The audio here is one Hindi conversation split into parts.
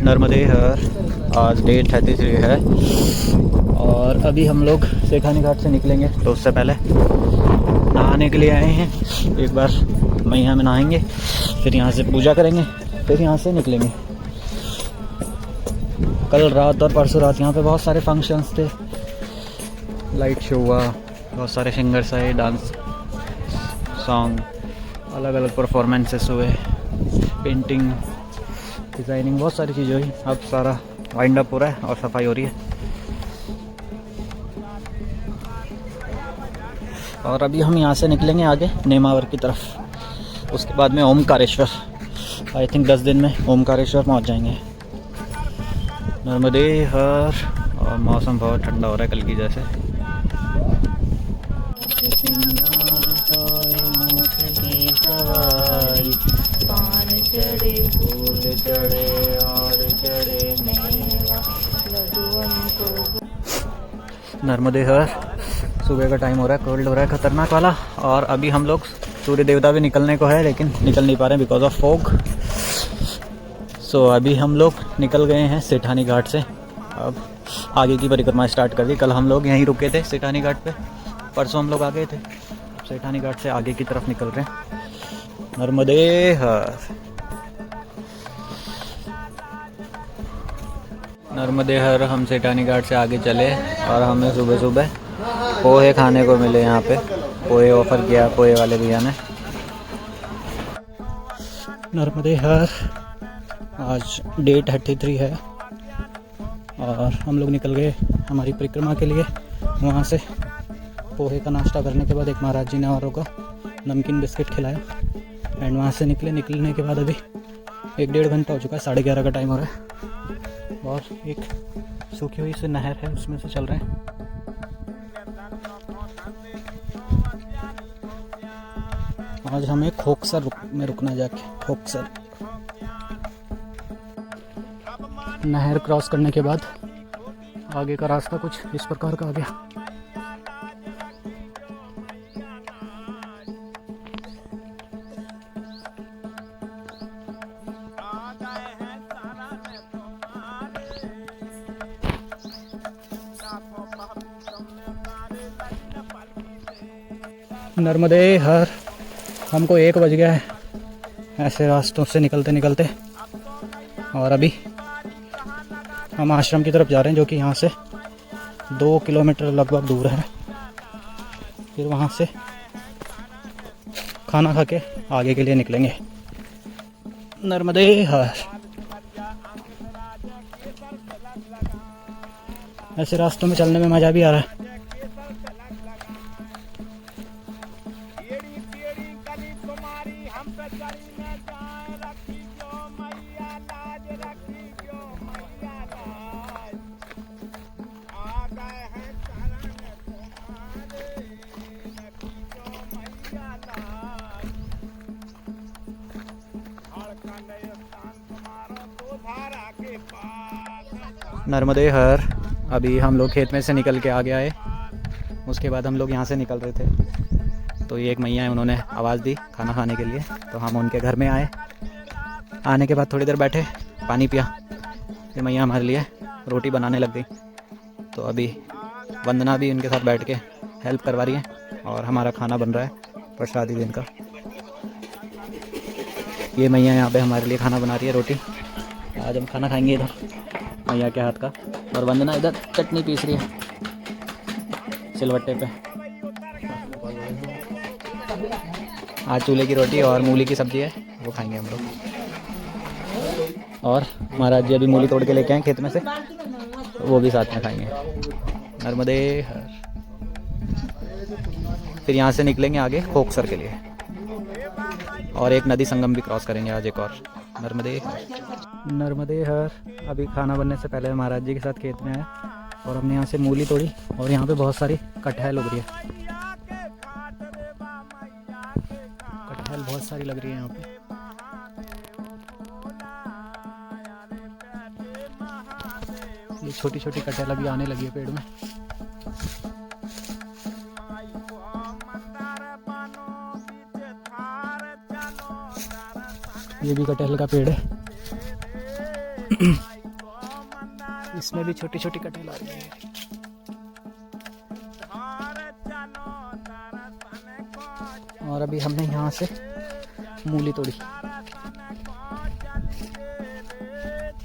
नर्मदे हर आज डे 33 है और अभी हम लोग सेठानी घाट से निकलेंगे। तो उससे पहले नहाने के लिए आए हैं। एक बार मैया में नहाएंगे, फिर यहाँ से पूजा करेंगे, फिर यहाँ से निकलेंगे। कल रात और परसों रात यहाँ पे बहुत सारे फंक्शंस थे, लाइट शो हुआ, बहुत सारे सिंगर्स आए, डांस सॉन्ग, अलग अलग परफॉर्मेंसेस हुए, पेंटिंग डिज़ाइनिंग, बहुत सारी चीज़ें हुई। अब सारा वाइंड अप हो रहा है और सफाई हो रही है। और अभी हम यहाँ से निकलेंगे आगे नेमावर की तरफ। उसके बाद में ओमकारेश्वर, आई थिंक 10 दिन में ओमकारेश्वर पहुँच जाएंगे। नर्मदे हर। और मौसम बहुत ठंडा हो रहा है कल की जैसे। नर्मदे हर। सुबह का टाइम हो रहा है, कोल्ड हो रहा है खतरनाक वाला। और अभी हम लोग, सूर्य देवता भी निकलने को है लेकिन निकल नहीं पा रहे हैं बिकॉज ऑफ फॉग। सो अभी हम लोग निकल गए हैं सेठानी घाट से। अब आगे की परिक्रमा स्टार्ट कर दी। कल हम लोग यहीं रुके थे सेठानी घाट पे, परसों हम लोग आ गए थे। अब सेठानी घाट से आगे की तरफ निकल रहे हैं। नर्मदे हर। नर्मदे हर। हम सेठानी घाट से आगे चले और हमें सुबह सुबह पोहे खाने को मिले। यहाँ पे पोहे ऑफ़र किया पोहे वाले भैया ने। नर्मदे हर। आज डे 33 है और हम लोग निकल गए हमारी परिक्रमा के लिए। वहाँ से पोहे का नाश्ता करने के बाद एक महाराज जी ने औरों को नमकीन बिस्किट खिलाया एंड वहाँ से निकलने के बाद अभी 1-1.5 घंटा हो चुका है, 11:30 का टाइम हो रहा है। और एक सूखी हुई से नहर है, उसमें से चल रहे हैं। आज हमें खोकसर में रुकना जाके। खोकसर नहर क्रॉस करने के बाद आगे का रास्ता कुछ इस प्रकार का आ गया। नर्मदे हर। हमको 1 बज गया है ऐसे रास्तों से निकलते निकलते और अभी हम आश्रम की तरफ जा रहे हैं जो कि यहाँ से 2 किलोमीटर लगभग दूर है। फिर वहाँ से खाना खा के आगे के लिए निकलेंगे। नर्मदे हर। ऐसे रास्तों में चलने में मज़ा भी आ रहा है। नर्मदे हर। अभी हम लोग खेत में से निकल के आ गया है। उसके बाद हम लोग यहाँ से निकल रहे थे तो ये एक मैया है, उन्होंने आवाज़ दी खाना खाने के लिए, तो हम उनके घर में आए। आने के बाद थोड़ी देर बैठे, पानी पिया, फिर मैया हमारे लिए रोटी बनाने लग गई। तो अभी वंदना भी उनके साथ बैठ के हेल्प करवा रही है और हमारा खाना बन रहा है प्रसादी दिन का। ये मैया यहाँ पे हमारे लिए खाना बना रही है, रोटी। आज हम खाना खाएंगे इधर मैया के हाथ का। और वंदना इधर चटनी पीस रही है सिलवट्टे पे। आज चूल्हे की रोटी और मूली की सब्जी है, वो खाएंगे हम लोग। और महाराज जी अभी मूली तोड़ के लेके आए खेत में से, वो भी साथ में खाएंगे। नर्मदे हर। फिर यहाँ से निकलेंगे आगे खोकसर के लिए और एक नदी संगम भी क्रॉस करेंगे आज एक और। नर्मदे हर। नर्मदे हर। अभी खाना बनने से पहले महाराज जी के साथ खेत में आए और हमने यहाँ से मूली तोड़ी और यहाँ पे बहुत सारी कटहल उग रही है। कटहल बहुत सारी लग रही है यहाँ पे। ये छोटी छोटी कटहल अभी आने लगी है पेड़ में। ये भी कटहल का पेड़ है। इसमें भी छोटी छोटी कटेल आ रही है। और अभी हमने यहाँ से मूली तोड़ी।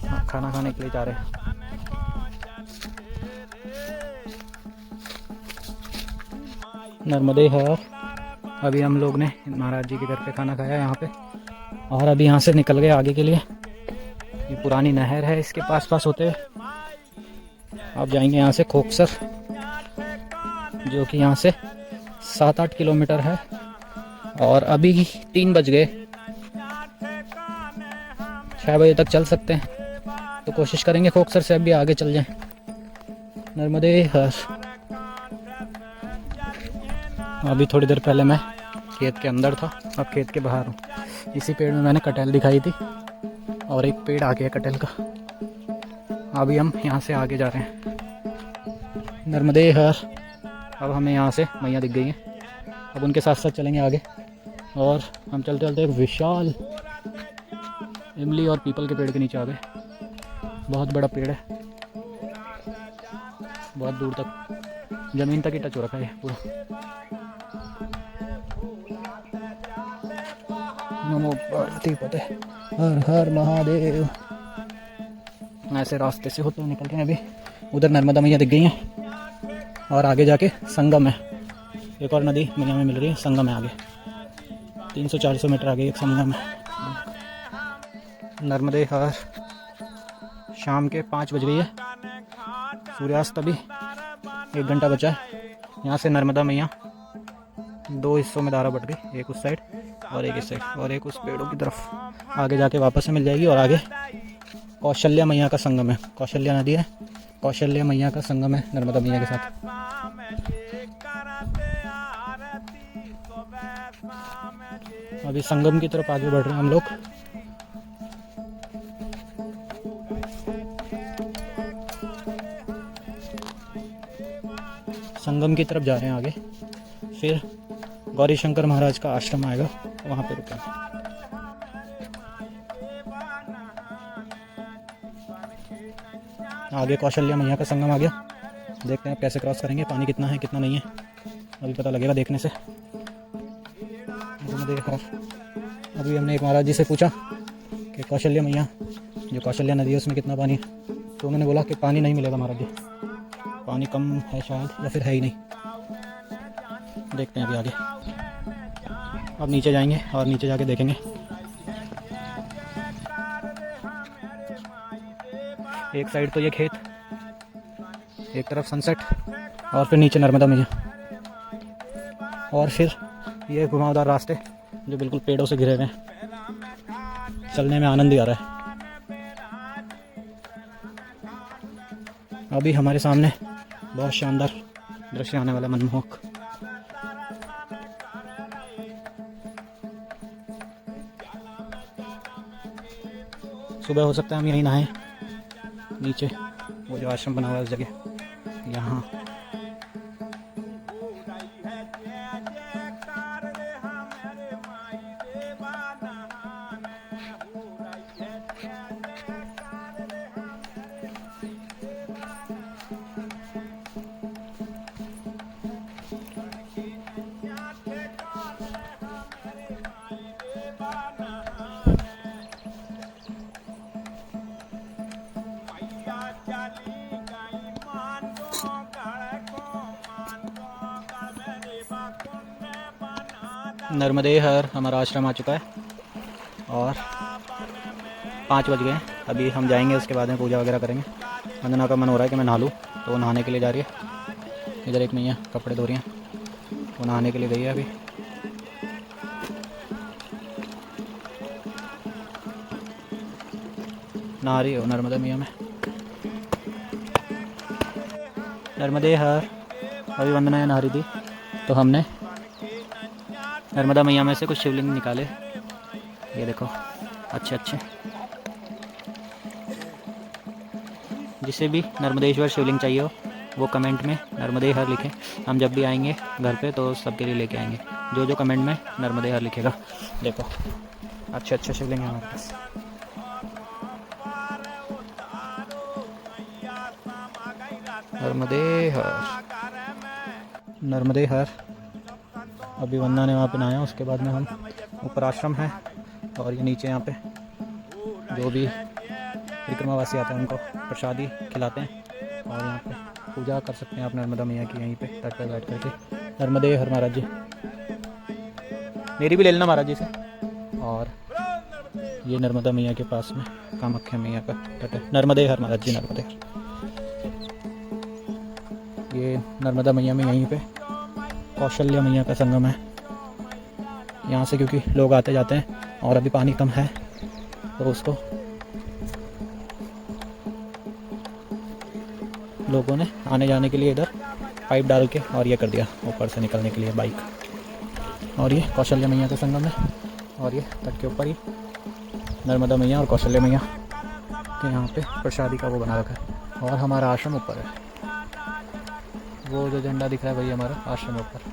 हाँ, खाना खाने के लिए जा रहे हैं। नर्मदे हर। अभी हम लोग ने महाराज जी के घर पे खाना खाया यहाँ पे, और अभी यहाँ से निकल गए आगे के लिए। ये पुरानी नहर है, इसके पास पास होते हुए आप जाएंगे यहाँ से खोखसर, जो कि यहाँ से 7-8 किलोमीटर है। और अभी 3 बज गए, 6 बजे तक चल सकते हैं, तो कोशिश करेंगे खोखसर से अभी आगे चल जाएं। नर्मदे हर। अभी थोड़ी देर पहले मैं खेत के अंदर था, अब खेत के बाहर हूँ। इसी पेड़ में मैंने कटहल दिखाई थी, और एक पेड़ आ गया कटहल का। अभी हम यहाँ से आगे जा रहे हैं। नर्मदे हर। अब हमें यहाँ से मैया दिख गई हैं, अब उनके साथ साथ चलेंगे आगे। और हम चलते चलते एक विशाल इमली और पीपल के पेड़ के नीचे आ गए। बहुत बड़ा पेड़ है, बहुत दूर तक ज़मीन तक ही टच हो रखा है पूरा। नमो पार्वती पते, हर हर महादेव। ऐसे रास्ते से होते हुए निकल रहे हैं। अभी उधर नर्मदा मैया दिख गई हैं, और आगे जाके संगम है, एक और नदी मैया में मिल रही है। संगम है आगे, 300-400 मीटर आगे एक संगम है। नर्मदे हर। शाम के 5 बज गई है, सूर्यास्त अभी 1 घंटा बचा है। यहाँ से नर्मदा मैया 2 हिस्सों में धारा बट गई, एक उस साइड और एक इस साइड, और एक उस पेड़ों की तरफ। आगे जाके वापस से मिल जाएगी। और आगे कौशल्या मैया का संगम है, कौशल्या नदी है, कौशल्या मैया का संगम है नर्मदा मैया के साथ। अभी संगम की तरफ आगे बढ़ रहे हैं हम लोग। संगम की तरफ जा रहे हैं आगे, फिर गौरी शंकर महाराज का आश्रम आएगा, वहाँ पे रुकेंगे। आगे कौशल्या मैया का संगम आ गया, देखते हैं कैसे क्रॉस करेंगे, पानी कितना है कितना नहीं है अभी पता लगेगा देखने से। अभी हमने एक महाराज जी से पूछा कि कौशल्या मैया जो कौशल्या नदी है उसमें कितना पानी है, तो उन्होंने बोला कि पानी नहीं मिलेगा महाराज जी, पानी कम है शायद, या फिर है ही नहीं। देखते हैं अभी आगे। अब नीचे जाएंगे और नीचे जाके देखेंगे। एक साइड तो ये खेत, एक तरफ सनसेट, और फिर नीचे नर्मदा मैया, और फिर ये घुमावदार रास्ते जो बिल्कुल पेड़ों से घिरे हुए हैं। चलने में आनंद ही आ रहा है। अभी हमारे सामने बहुत शानदार दृश्य आने वाला, मनमोहक। सुबह हो सकता है हम यहीं नहाएं, नीचे वो जो आश्रम बना हुआ है उस जगह, यहाँ। नर्मदे हर हमारा आश्रम आ चुका है, और 5 बज गए। अभी हम जाएंगे, उसके बाद में पूजा वगैरह करेंगे। वंदना का मन हो रहा है कि मैं नहा लूँ, तो वो नहाने के लिए जा रही है। इधर एक मैया कपड़े धो रही हैं, वो नहाने के लिए गई है अभी। नहा रही हो नर्मदा मैया में। नर्मदे हर। अभी वंदना नहा रही थी, तो हमने नर्मदा मैया में से कुछ शिवलिंग निकाले, ये देखो, अच्छे अच्छे। जिसे भी नर्मदेश्वर शिवलिंग चाहिए हो वो कमेंट में नर्मदे हर लिखें। हम जब भी आएंगे घर पे तो सबके लिए लेके आएंगे, जो जो कमेंट में नर्मदे हर लिखेगा। देखो अच्छे अच्छे शिवलिंग हैं हमारे पास। नर्मदे हर, नर्मदे हर। अभी वंदना ने वहाँ पे नहाया, उसके बाद में हम ऊपर आश्रम है और ये नीचे यहाँ पे जो भी परिक्रमावासी आते हैं उनको प्रसादी खिलाते हैं और यहाँ पे पूजा कर सकते हैं आप नर्मदा मैया की यहीं पे तट पर बैठ करके। नर्मदे हर महाराज जी, मेरी भी ले लेना महाराज जी से। और ये नर्मदा मैया के पास में कामाख्या मैया का तट है। नर्मदे हर महाराज जी, नर्मदे हर। ये नर्मदा मैया में यहीं पे कौशल्या मैया का संगम है। यहाँ से क्योंकि लोग आते जाते हैं और अभी पानी कम है तो उसको लोगों ने आने जाने के लिए इधर पाइप डाल के और ये कर दिया ऊपर से निकलने के लिए बाइक। और ये कौशल्या मैया का संगम है और ये तट के ऊपर ही नर्मदा मैया और कौशल्या मैया के यहाँ पे प्रसादी का वो बना रखा है। और हमारा आश्रम ऊपर है, वो जो झंडा दिख रहा है वही हमारा आश्रम ऊपर।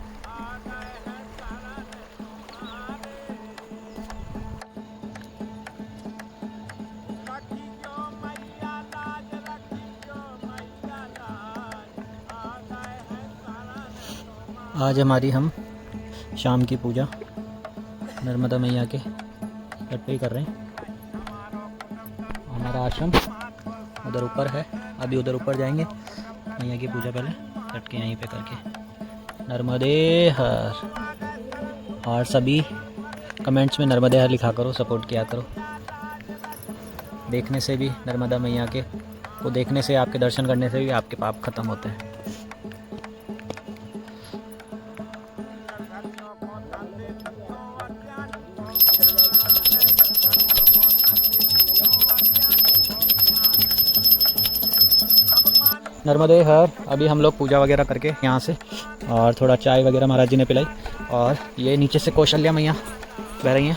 आज हमारी हम शाम की पूजा नर्मदा मैया के तट पे ही कर रहे हैं। हमारा आश्रम उधर ऊपर है, अभी उधर ऊपर जाएंगे मैया की पूजा पहले तट के यहीं पे करके। नर्मदे हर। और सभी कमेंट्स में नर्मदे हर लिखा करो, सपोर्ट किया करो। देखने से भी नर्मदा मैया के को देखने से, आपके दर्शन करने से भी आपके पाप खत्म होते हैं। नर्मदे हर। अभी हम लोग पूजा वगैरह करके यहाँ से और थोड़ा चाय वगैरह महाराज जी ने पिलाई और ये नीचे से कौशल्या मैया बह रही हैं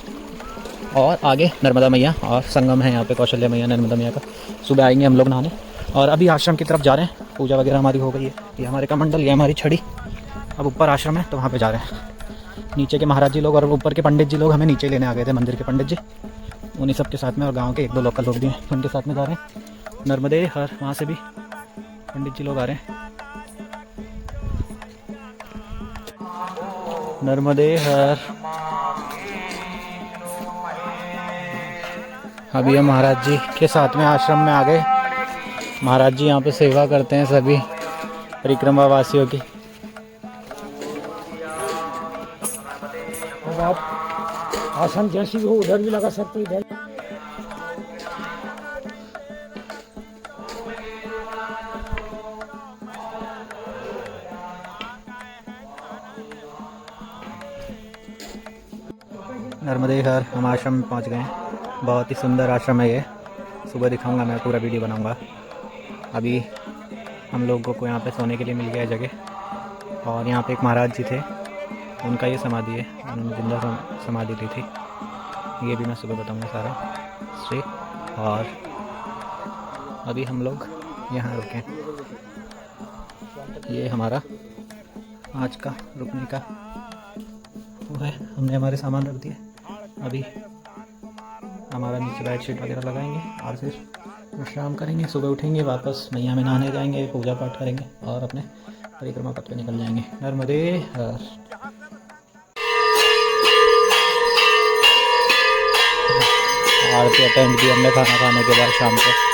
और आगे नर्मदा मैया और संगम है यहाँ पे कौशल्या मैया नर्मदा मैया का। सुबह आएंगे हम लोग नहाने और अभी आश्रम की तरफ जा रहे हैं। पूजा वगैरह हमारी हो गई है, ये हमारे कमंडल, ये हमारी छड़ी। अब ऊपर आश्रम है तो वहाँ पर जा रहे हैं। नीचे के महाराज जी लोग और ऊपर के पंडित जी लोग हमें नीचे लेने आ गए थे, मंदिर के पंडित जी, उन्हीं सब के साथ में और गाँव के 1-2 लोकल लोग भी हैं, उनके साथ में जा रहे हैं। नर्मदे हर। वहाँ से भी पंडित जी लोग आ रहे हैं। नर्मदे हर। अभी हम महाराज जी के साथ में आश्रम में आ गए। महाराज जी यहाँ पे सेवा करते हैं सभी परिक्रमा वासियों की। अब आप आसन जैसी हो उधर भी लगा सकते इधर। नर्मदे हर। हम आश्रम में पहुँच गए हैं। बहुत ही सुंदर आश्रम है ये, सुबह दिखाऊंगा, मैं पूरा वीडियो बनाऊंगा। अभी हम लोगों को यहाँ पे सोने के लिए मिल गया जगह। और यहाँ पे एक महाराज जी थे, उनका ये समाधि है, उन्होंने जिंदा समाधि ली थी। ये भी मैं सुबह बताऊंगा सारा स्टे। और अभी हम लोग यहाँ रुके। ये हमारा आज का रुकने का वो है, हमने हमारे सामान रख दिए। अभी हमारा नीचे बेड शीट वगैरह लगाएंगे और फिर विश्राम करेंगे। सुबह उठेंगे, वापस मैया में नहाने जाएंगे, पूजा पाठ करेंगे और अपने परिक्रमा पथ पे निकल जाएंगे। नर्मदे हर। आरती अटेंड की हमने खाना खाने के बाद शाम को।